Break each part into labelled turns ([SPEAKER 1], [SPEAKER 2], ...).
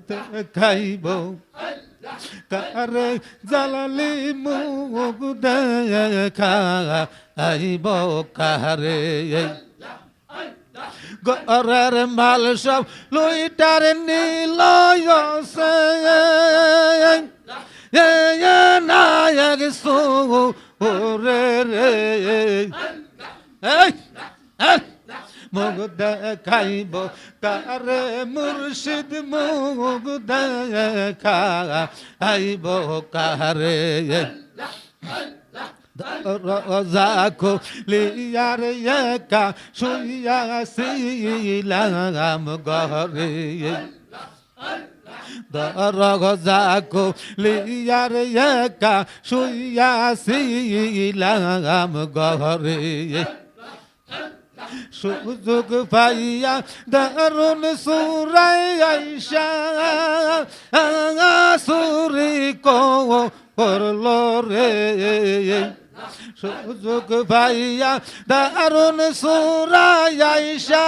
[SPEAKER 1] দেখাইব কারে জালালি মুখ দেখাইব কারে গরের মাল সব লুইটার নিল নায়ক সুরে রে মুখ দেখাইব কারে মুর্শিদ মুখ দেখাইব কারে রোজা খুলিয়ার একা শুইয়া ছিলাম ঘরে রোজা খুলিয়ার একা শুইয়া ছিলাম ঘরে সুযোগ পাইয়া দারুন সুরাই আইসা সুরি করলো রে সুযোগ পাইয়া দারুন সুরাই আইসা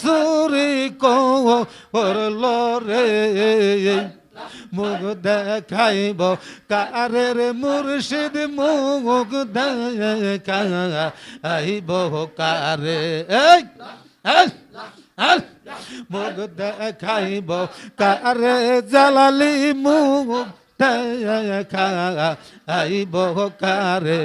[SPEAKER 1] সুরি করলো রে মুখ দেখাইব কারের মুর্শিদ মুখ দেখাইব কারে মুখ দেখাইব কারে জালালি মুখ দেখাইব কারে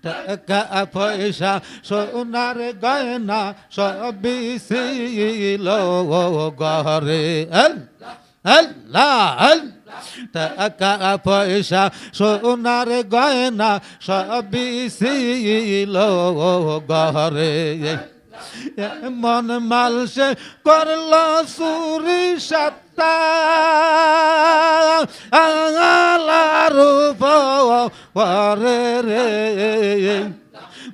[SPEAKER 1] টাকা পয়সা সোনার গয়না সবই ছিল ঘরে আল্লাহ টাকা পয়সা সোনার গয়না সবই ছিল ঘরে মন মাল সে করল চুরি সত্তা পরে রে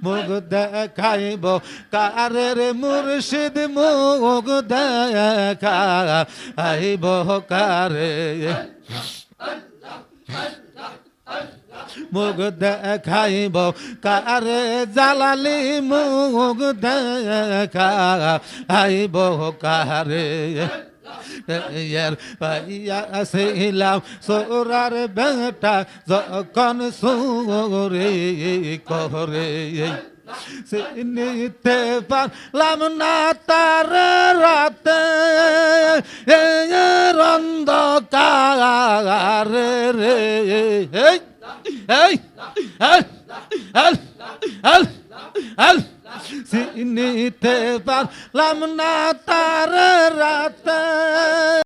[SPEAKER 1] মুখ দেখাইব কারের মুর্শিদ মুখ দেখাইব কারে মুখ দেখাইব কারে জালালি মুখ দেখাইব কারে পাইয়া ছিলাম সোরার বেটা যখন সুরে করে চিনিতে পারলাম না তার রাতে অন্ধকার রে চিনিতে পারলাম না তার রাতে